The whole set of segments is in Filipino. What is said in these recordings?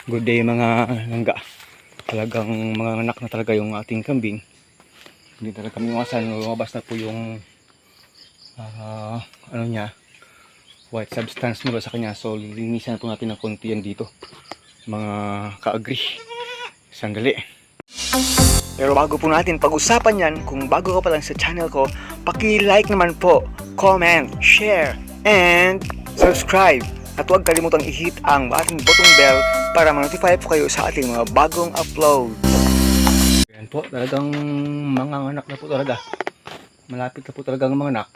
Good day mga langga. Talagang mga anak na talaga yung ating kambing. Hindi talaga kami iwasan. Lumabas na po yung ano niya, white substance mula sa kanya. So linisan po natin ng konti yan dito. Mga ka-agree. Sandali. Pero bago po natin pag-usapan yan, kung bago ka pa lang sa channel ko, paki-like naman po, comment, share, and subscribe. At huwag kalimutang i-hit ang ating button bell para ma-notify po kayo sa ating mga bagong upload. Yan po, talagang mga anak na po talaga. Malapit na po talaga ang mga anak.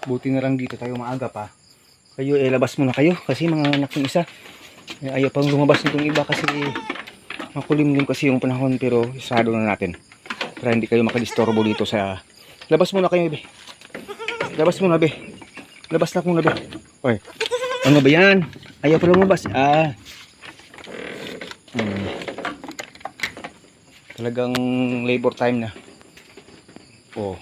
Buti na lang dito tayo maaga pa. Kayo, labas muna kayo kasi mga anak yung isa. Ayaw pang lumabas nitong iba kasi makulimlim kasi yung panahon, pero isado na natin. Para hindi kayo makadisturbo dito sa... Labas muna kayo, be. Labas muna, be. Labas na muna, be. Oy. Ano ba yan? Ayaw pa lumabas. Talagang labor time na. Oh.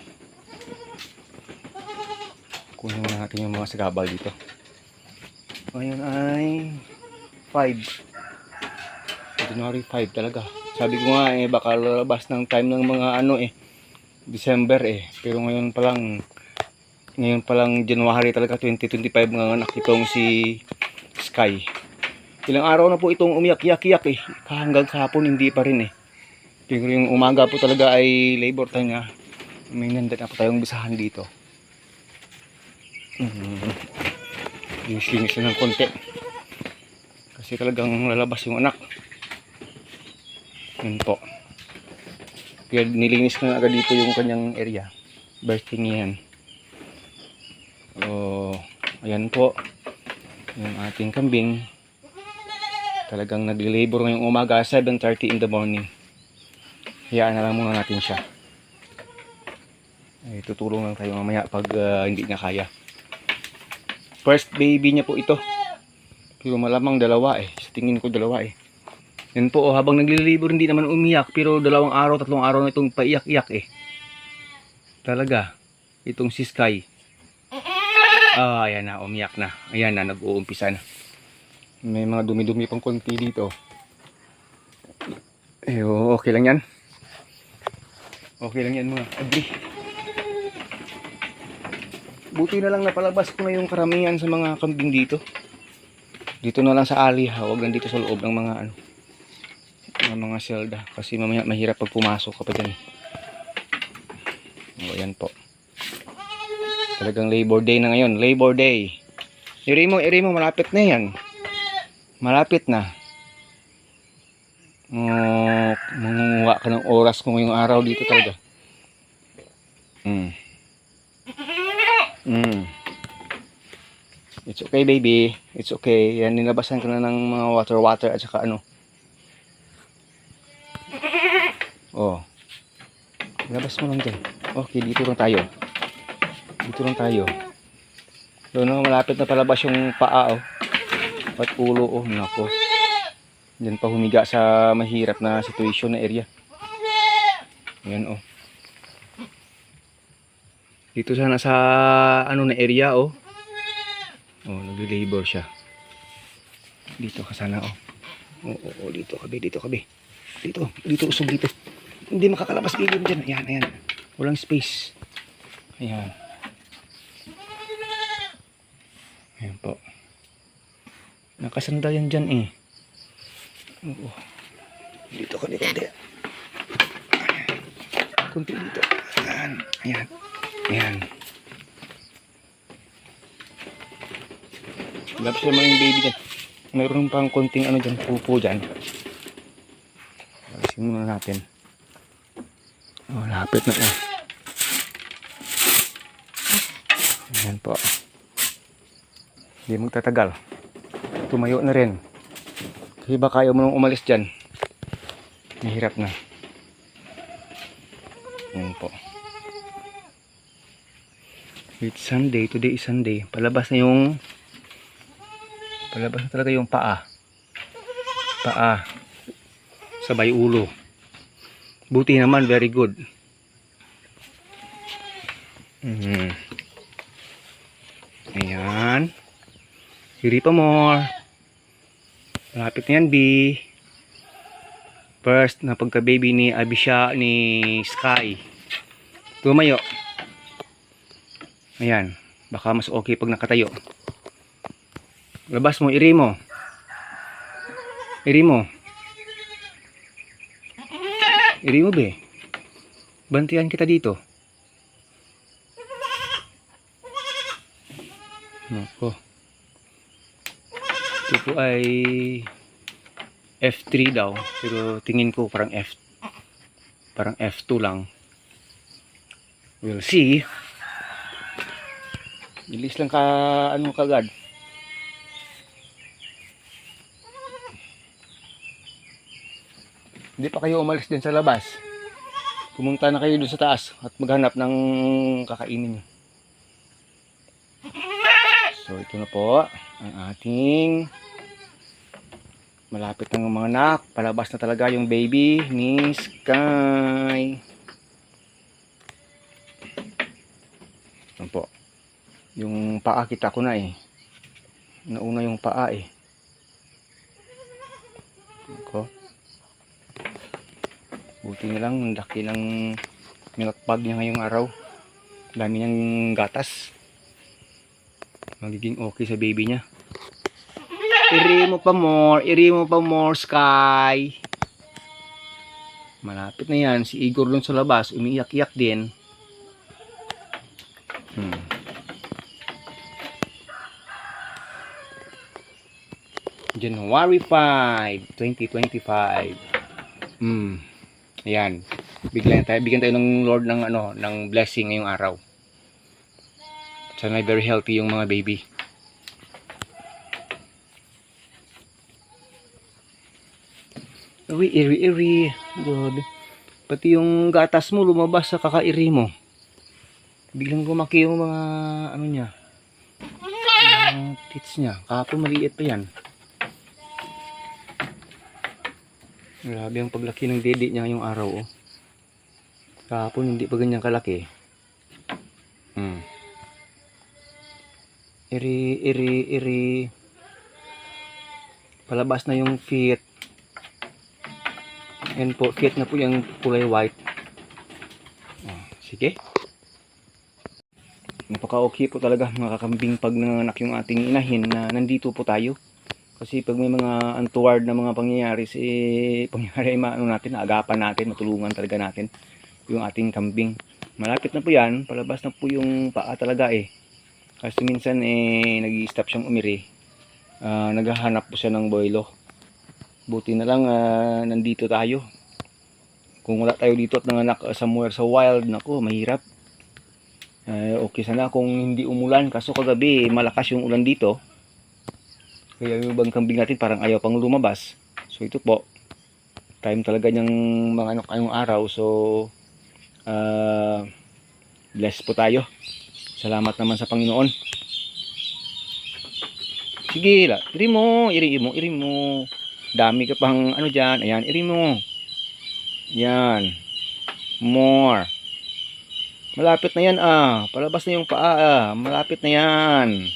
Kunin na natin yung mga sagabal dito. Ngayon ay 5. January 5 talaga. Sabi ko nga baka lalabas ng time ng mga December Pero ngayon pa lang January talaga 2025 mga anak itong si Sky. Ilang araw na po itong umiyak-iyak hanggang kahapon hindi pa rin Pero yung umaga po talaga ay labor time niya. May nanda na po tayong bisahan dito. Linis na ng konti. Kasi talagang lalabas yung anak. Yun po. Kaya nilinis ko na agad dito yung kanyang area. Bursting yan. Ayan po. Yung ating kambing. Talagang nag-labor ngayong umaga 7:30 in the morning. Hayaan na lang muna natin siya. Tutulong lang tayo mamaya pag hindi niya kaya. First baby niya po ito. Pero malamang dalawa Sa tingin ko dalawa Yan po habang nagli-labor hindi naman umiyak, pero 2 araw, 3 araw na itong paiyak-iyak Talaga. Itong si Sky. Ayan na, umiyak na. Ayan na, nag-uumpisa na. May mga dumi-dumi pang konti dito. Okay lang yan. Okay lang yan mga agri. Buti na lang napalabas ko ngayong karamihan sa mga kambing dito. Dito na lang sa ali, huwag lang dito sa loob ng mga selda. Kasi mamaya mahirap pag pumasok ka pa dyan. Ayan po. Talagang Labor Day na ngayon. Labor Day. Iri mo, malapit na yan. Malapit na. Mangunguha ka ng oras ko ngayong araw dito talaga. It's okay baby. It's okay. Yan, nilabasan ka na ng mga water at saka Labas mo lang dyan. Okay, dito lang tayo. Doon malapit na palabas yung paa at ulo nako. Diyan pa humiga sa mahirap na situation na area. Ayan Dito sana sa na area nagli-labor siya. Dito ka sana dito ka be. Dito usog dito. Hindi makakalabas gilid dyan. Ayan. Walang space. Ayan po. Nakasandal yan dyan Dito ka konti. Konti dito. Ayan. Labas naman yung baby dyan. Mayroon pang konting dyan, pupo dyan. Labasin muna natin. Lapit na Ayan po. Hindi magtatagal. Tumayo na rin. Kasi baka ayaw mo nang umalis dyan. Mahirap na. Ayan po. It's Sunday. Today is Sunday. Palabas na talaga yung paa. Sabay ulo. Buti naman, very good. Ayan. Hiri pa more. Malapit na yan, B. First na pagka-baby ni Abisha ni Sky. Tumayo. Ayan. Baka mas okay pag nakatayo. Labas mo, iri mo. Iri mo. Iri mo, be. Bantiyan kita dito. Nako. Ito po ay F3 daw. Pero tingin ko parang F2 lang. We'll see. Bilis lang ka ano kagad. Hindi pa kayo umalis din sa labas. Pumunta na kayo doon sa taas at maghanap ng kakainin nyo. So ito na po ang ating malapit ng mga anak. Palabas na talaga yung baby ni Sky. Ito po. Yung paa kita ko na eh. Nauna yung paa eh. Ito. Buti na lang, ang laki ng milk bag niya ngayong araw. Dami niyang gatas. Magiging okay sa baby niya. Iri mo pa more, Sky. Malapit na yan. Si Igor dun sa labas, umiiyak-iyak din. January 5, 2025. Ayan. Bigyan tayo ng Lord ng ng blessing ngayong araw. Sana very healthy yung mga baby. Iri. Grabe. Pati yung gatas mo lumabas sa kakairi mo. Biglang gumaki yung mga niya. Yung tits niya. Kahapon maliit pa yan. Grabe ang paglaki ng dede niya ngayong araw, oh. Kahapon hindi pa ganyan kalaki. Iri. Palabas na yung feet. Yan po, feet na po yung kulay white. Sige. Napaka-okay po talaga mga kakambing pag nanganak yung ating inahin na nandito po tayo. Kasi pag may mga untoward na mga pangyayari, pangyayari natin, agapan natin, matulungan talaga natin yung ating kambing. Malapit na po yan, palabas na po yung paa talaga eh. Kasi minsan nag-i-stop siyang umiri. Naghahanap po siya ng boylo. Buti na lang nandito tayo. Kung wala tayo dito at nanganak somewhere sa wild, nako, mahirap. Okay sana kung hindi umulan, kaso kagabi malakas yung ulan dito. Kaya yung ibang kambing natin parang ayaw pang lumabas. So ito po, time talaga niyang mga ngayong araw. So bless po tayo. Salamat naman sa Panginoon. Sige, iri mo. Dami ka pang dyan. Ayan, iri mo. Yan. More. Malapit na yan Palabas na yung paa Malapit na yan.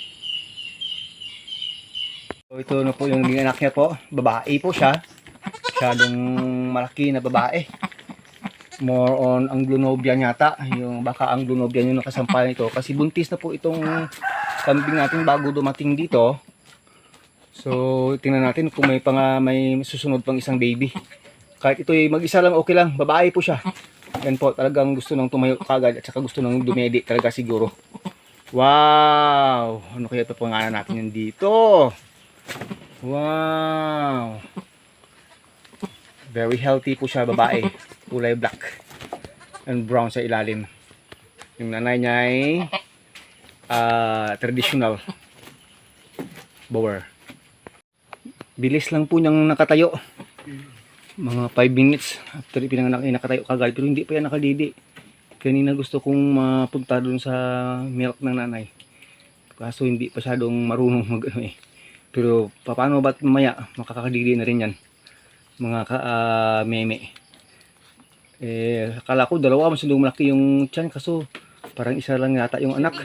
So ito na po yung anak niya po. Babae po siya. Masyadong malaki na babae. More on Anglo-Nubian yata. Baka Anglo-Nubian yung nakasampal nito. Kasi buntis na po itong kambing natin bago dumating dito. So tingnan natin kung may susunod pang isang baby. Kahit ito mag-isa lang, okay lang. Babae po siya. Yan po, talagang gusto nang tumayo kagad at saka gusto nang dumedi talaga siguro. Wow! Ano kaya ito pangalan natin yan dito? Wow! Very healthy po siya, babae. Kulay black and brown sa ilalim. Yung nanay niya ay traditional bower. Bilis lang po niyang nakatayo. Mga 5 minutes after pinanganak ay nakatayo kagad, pero hindi pa yan nakadidi. Kanina gusto kong mapunta dun sa milk ng nanay, kaso hindi pa masyadong marunong pero paano ba't mamaya makakadidi na rin yan mga meme. Akala ko dalawa masyadong malaki yung tiyan, kaso parang isa lang yata yung anak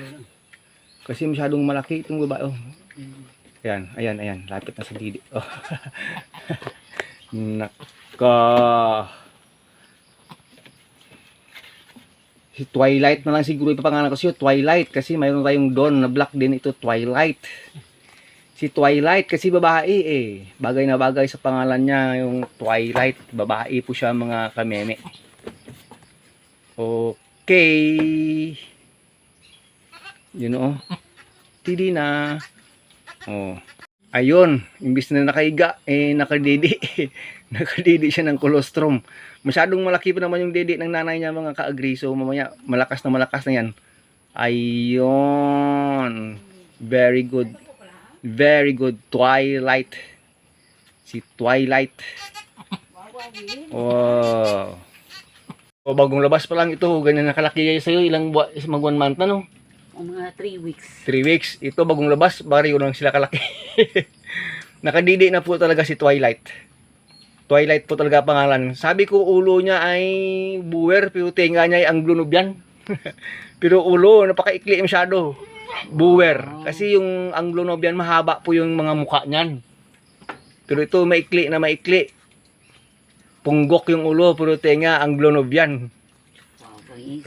kasi masyadong malaki itong babae. Ayan, ayan, ayan. Lapit na sa didi. Oh. Naka. Si Twilight na lang siguro ipapangalan ko siya. Twilight. Kasi mayroon tayong Dawn na black din ito. Twilight. Si Twilight kasi babae eh. Bagay na bagay sa pangalan niya yung Twilight. Babae po siya mga kameme. Okay. Yun o. Tidi na. Oh. Ayun. Imbis na nakaiga, nakadidi. Nakadidi siya ng colostrum. Masyadong malaki pa naman yung didi ng nanay niya mga ka-agree. So mamaya malakas na yan. Ayun. Very good. Very good. Twilight. Si Twilight. Wow. O bagong labas pa lang ito. Ganyan nakalaki kayo sa'yo. Ilang buwan, mag 1 month na no? O mga 3 weeks. 3 weeks. Ito bagong labas. Bari yun lang sila kalaki. Nakadidi na po talaga si Twilight. Twilight po talaga pangalan. Sabi ko ulo niya ay buwer. Pero tenga niya ay Anglo-Nubian. Pero ulo, napakaikli masyado. Buwer. Kasi yung Anglo-Nubian mahaba po yung mga mukha niyan. Pero ito maikli na maikli. Punggok yung ulo, pero tenga Anglo-Nubian. Wow, boys.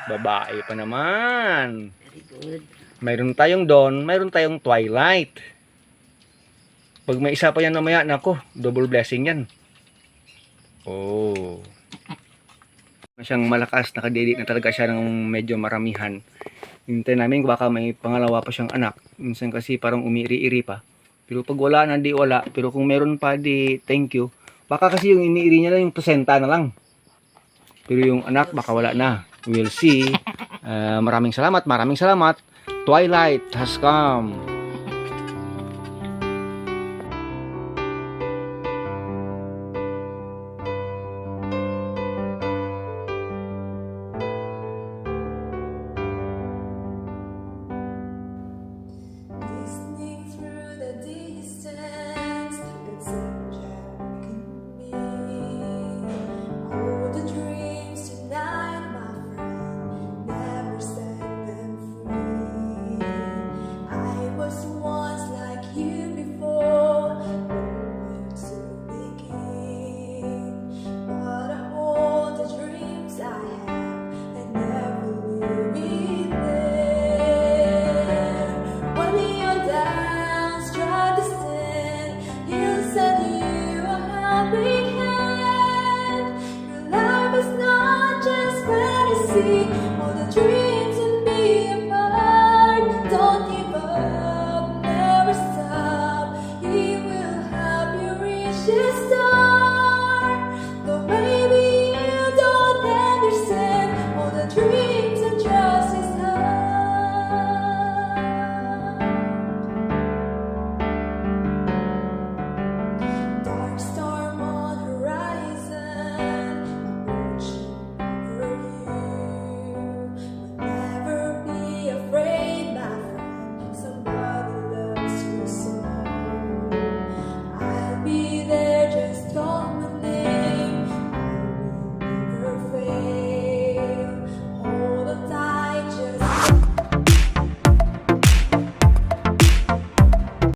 Babae pa naman. Very good. Mayroon tayong Dawn, mayroon tayong Twilight. Pag may isa pa yan namaya, nako, double blessing yan. Oh. Siyang malakas, nakadidi na talaga siya ng medyo maramihan. Hintayin namin baka may pangalawa pa siyang anak. Minsan kasi parang umiri-iri pa. Pero pag wala na, di wala. Pero kung meron pa, di thank you. Baka kasi yung iniiri niya lang yung presenta na lang. Pero yung anak, baka wala na. We'll see. Maraming salamat, maraming salamat. Twilight has come. Listening through the distance, it's unjacking me. All the dreams tonight, my friend, never set them free. I was once like you before, hoping to begin. But I hold the dreams I have and never will be there. When your doubts try to stand, He'll send you a helping hand. Your life is not just fantasy, all the dreams and be apart. Don't give up, never stop. He will help you reach His